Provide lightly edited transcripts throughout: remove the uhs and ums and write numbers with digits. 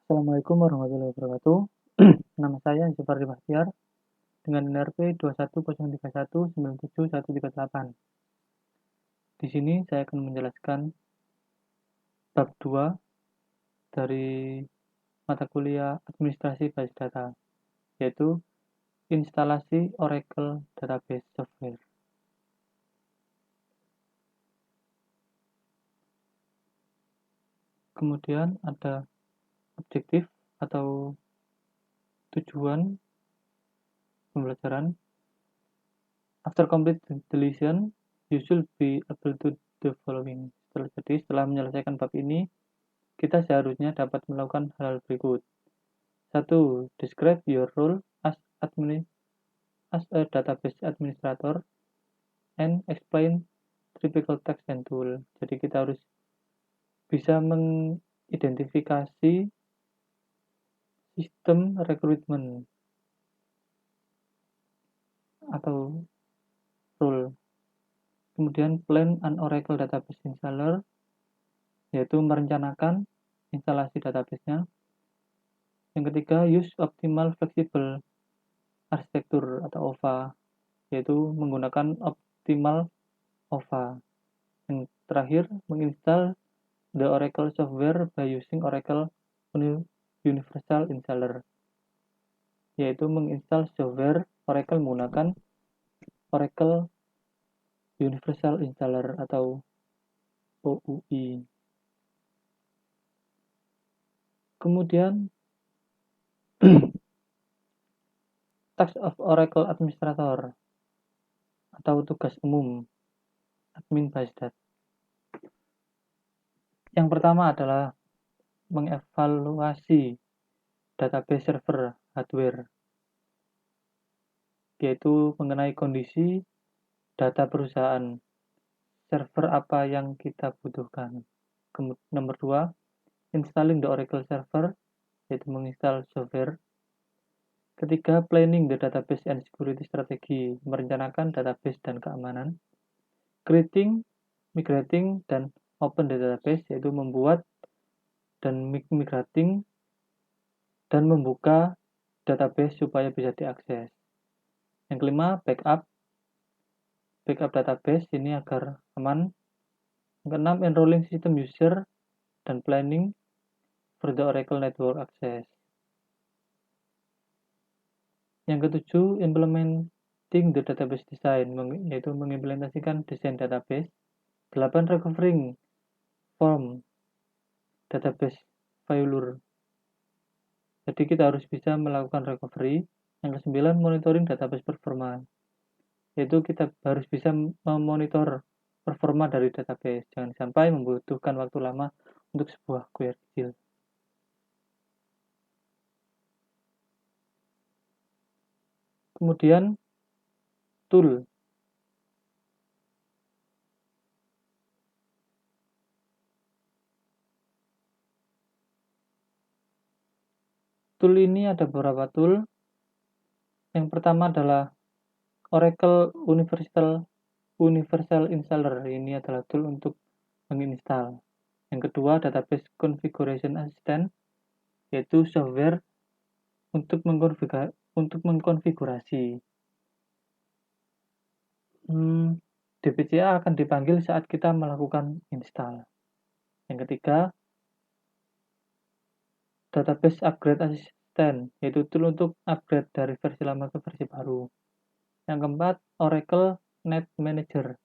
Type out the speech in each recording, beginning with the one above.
Assalamualaikum warahmatullahi wabarakatuh. Nama saya Zufardi Bahtiar dengan NRP 21031971138. Di sini saya akan menjelaskan bab 2 dari mata kuliah Administrasi Basis Data, yaitu instalasi Oracle Database Software. Kemudian ada objektif atau tujuan pembelajaran. After complete deletion, you should be able to do the following. Setelah menyelesaikan bab ini, kita seharusnya dapat melakukan hal berikut. 1. Describe your role as a database administrator and explain typical text and tool. Jadi kita harus bisa mengidentifikasi sistem recruitment atau role. Kemudian plan an Oracle database installer, yaitu merencanakan instalasi database-nya. Yang ketiga, use optimal flexible arsitektur atau OVA, yaitu menggunakan optimal OVA. Yang terakhir, menginstal the Oracle software by using Oracle Universal Installer, yaitu menginstal software Oracle menggunakan Oracle Universal Installer atau OUI. Kemudian Task of Oracle Administrator atau tugas umum admin basis data. Yang pertama adalah mengevaluasi database server hardware, yaitu mengenai kondisi data perusahaan, server apa yang kita butuhkan. Nomor 2, installing the Oracle server, yaitu menginstal software. Ketiga, planning the database and security strategy, merencanakan database dan keamanan. Creating, migrating, dan open the database, yaitu membuat dan migrating dan membuka database supaya bisa diakses. Yang kelima, backup database ini agar aman. Yang keenam, enrolling system user dan planning for the Oracle network access. Yang ketujuh, implementing the database design, yaitu mengimplementasikan desain database. 8, recovering from database failure. Jadi kita harus bisa melakukan recovery. Yang ke-9, monitoring database performa, yaitu kita harus bisa memonitor performa dari database. Jangan sampai membutuhkan waktu lama untuk sebuah query kecil. Kemudian tool. Tool ini ada beberapa tool. Yang pertama adalah Oracle Universal Installer. Ini adalah tool untuk menginstal. Yang kedua, Database Configuration Assistant, yaitu software untuk mengkonfigurasi. DBCA akan dipanggil saat kita melakukan install. Yang ketiga, Database Upgrade Assistant, yaitu tool untuk upgrade dari versi lama ke versi baru. Yang keempat, Oracle Net Manager,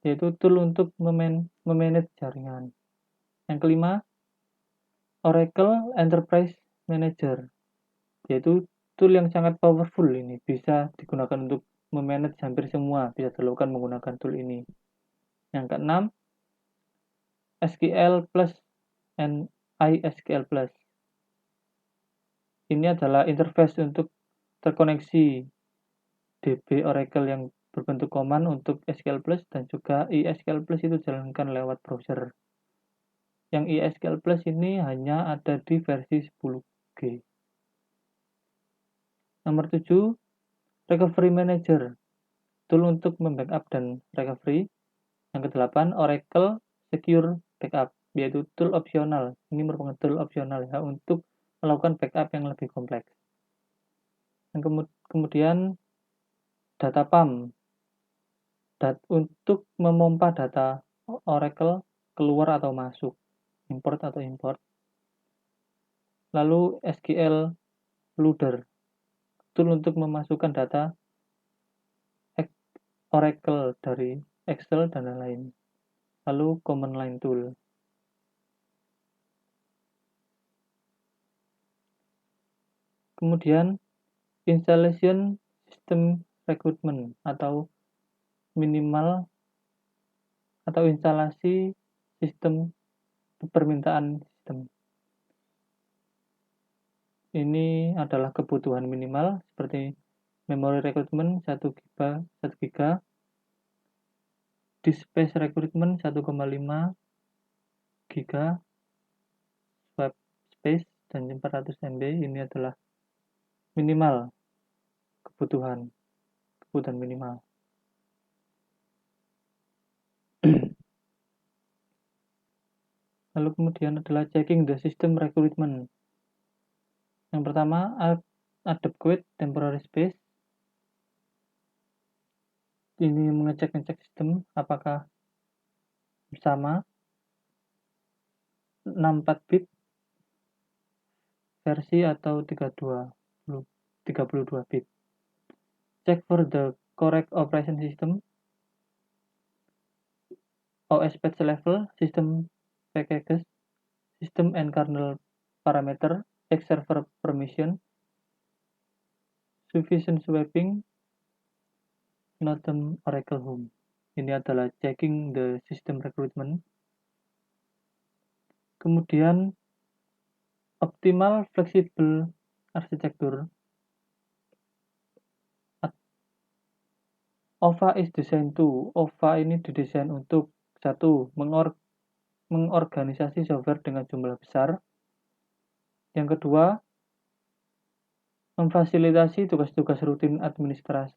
yaitu tool untuk memanage jaringan. Yang kelima, Oracle Enterprise Manager, yaitu tool yang sangat powerful ini, bisa digunakan untuk memanage hampir semua, bisa dilakukan menggunakan tool ini. Yang keenam, SQL Plus and iSQL Plus. Ini adalah interface untuk terkoneksi DB Oracle yang berbentuk command untuk SQL Plus, dan juga iSQL Plus itu jalankan lewat browser. Yang iSQL Plus ini hanya ada di versi 10G. Nomor 7, Recovery Manager, tool untuk membackup dan recovery. Yang ke-8, Oracle Secure Backup, yaitu tool opsional. Ini merupakan tool opsional ya untuk melakukan backup yang lebih kompleks. Kemudian data pump untuk memompa data Oracle keluar atau masuk, import atau import. Lalu SQL loader, tool untuk memasukkan data Oracle dari Excel dan lain-lain. Lalu command line tool. Kemudian installation system recruitment atau minimal atau instalasi sistem permintaan sistem. Ini adalah kebutuhan minimal seperti memory recruitment 1 GB, disk space recruitment 1,5 GB, swap space dan 400 MB. Ini adalah minimal kebutuhan minimal. Lalu kemudian adalah checking the system recruitment. Yang pertama, adequate temporary space. Ini mengecek sistem apakah sama 64 bit versi atau 32 bit. Check for the correct operation system, OS patch level, system packages, system and kernel parameter, check server permission, sufficient swapping, Northern Oracle Home. Ini adalah checking the system recruitment. Kemudian optimal flexible architecture. OVA is designed to. OVA ini didesain untuk 1. Mengorganisasi software dengan jumlah besar. Yang kedua, memfasilitasi tugas-tugas rutin administrator.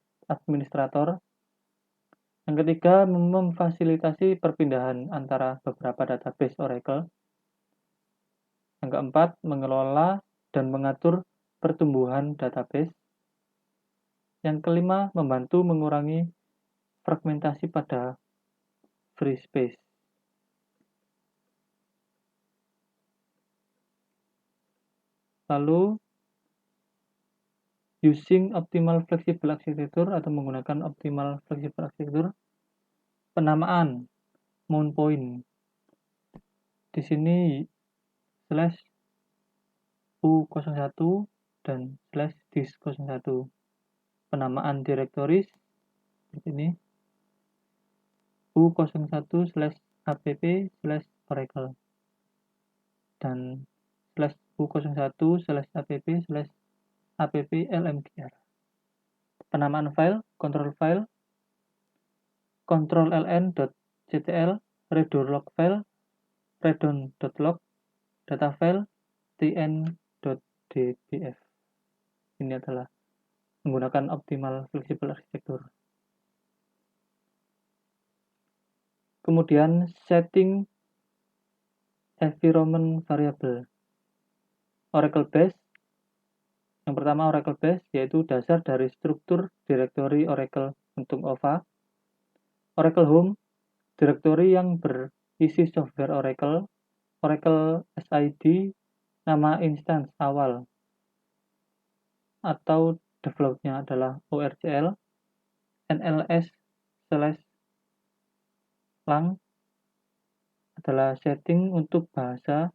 Yang ketiga, memfasilitasi perpindahan antara beberapa database Oracle. Yang keempat, mengelola dan mengatur pertumbuhan database. Yang kelima, membantu mengurangi fragmentasi pada free space. Lalu, using optimal flexible architecture atau menggunakan optimal flexible architecture. Penamaan mount point. Di sini /u01 dan /disk01. Penamaan directories seperti ini. u01/app/oracle dan /u01/app/app-lmgr. Penamaan file, control ln.ctl, redo log file, redon.log, data file, tn.dbf. Ini adalah menggunakan optimal flexible architecture. Kemudian setting environment variable. Oracle Base. Yang pertama Oracle Base yaitu dasar dari struktur direktori Oracle untuk OVA. Oracle Home, direktori yang berisi software Oracle, Oracle SID, nama instance awal atau defaultnya adalah ORCL, NLS/lang adalah setting untuk bahasa,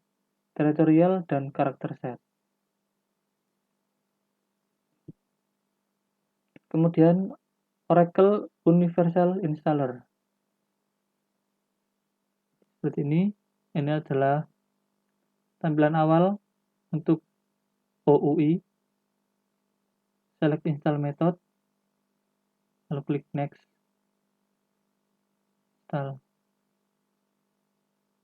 teritorial, dan karakter set. Kemudian Oracle Universal Installer. Seperti ini adalah tampilan awal untuk OUI. Select install method, lalu klik next, install.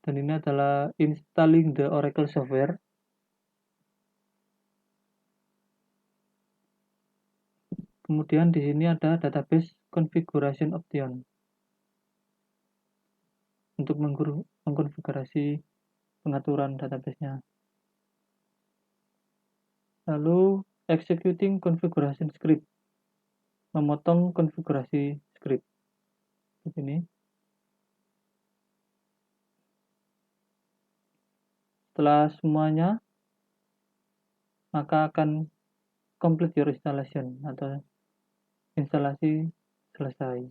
Dan ini adalah installing the Oracle software. Kemudian di sini ada database configuration option untuk mengkonfigurasi pengaturan database-nya. Lalu executing configuration script, memotong konfigurasi script. Di sini. Setelah semuanya, maka akan complete your installation atau instalasi selesai.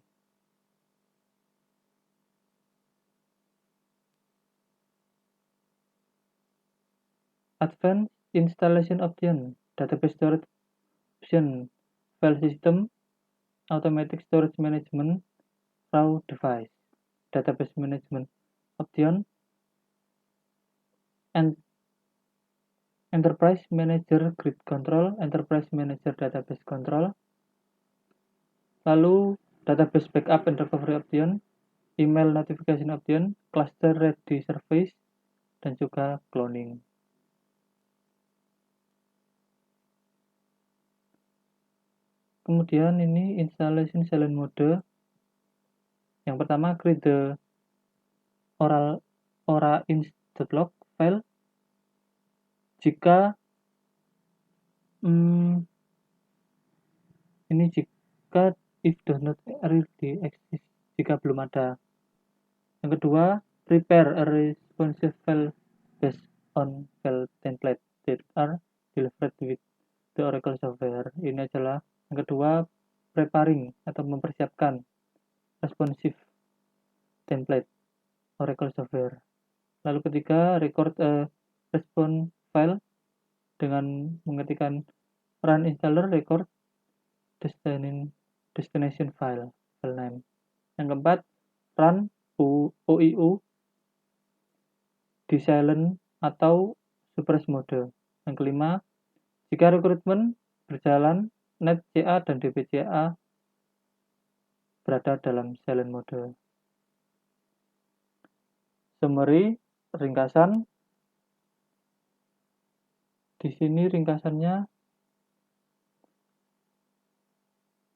Advanced installation option, database storage option, file system, automatic storage management, raw device, database management option, and enterprise manager grid control, enterprise manager database control, lalu database backup and recovery option, email notification option, cluster ready service, dan juga cloning. Kemudian ini installation silent mode. Yang pertama, create the aura-inst.log file. Jika ini jika if does not already exist, jika belum ada. Yang kedua, prepare a responsive file based on file template that are delivered with the Oracle software. Ini adalah yang kedua, preparing atau mempersiapkan responsive template Oracle software. Lalu ketiga, record a response file dengan mengetikkan run installer record destination file name. Yang keempat, run OIU di silent atau suppress mode. Yang kelima, jika rekrutmen berjalan, netCA dan dbCA berada dalam silent mode. Summary, ringkasan. Di sini ringkasannya,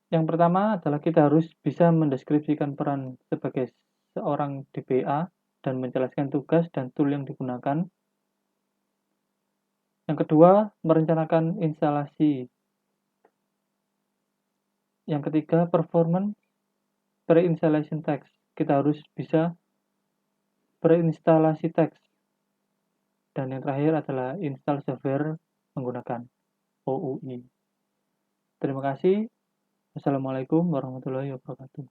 yang pertama adalah kita harus bisa mendeskripsikan peran sebagai seorang DBA dan menjelaskan tugas dan tool yang digunakan. Yang kedua, merencanakan instalasi. Yang ketiga, performance pre-installation text. Kita harus bisa berinstalasi teks. Dan yang terakhir adalah install software menggunakan OUI. Terima kasih. Wassalamualaikum warahmatullahi wabarakatuh.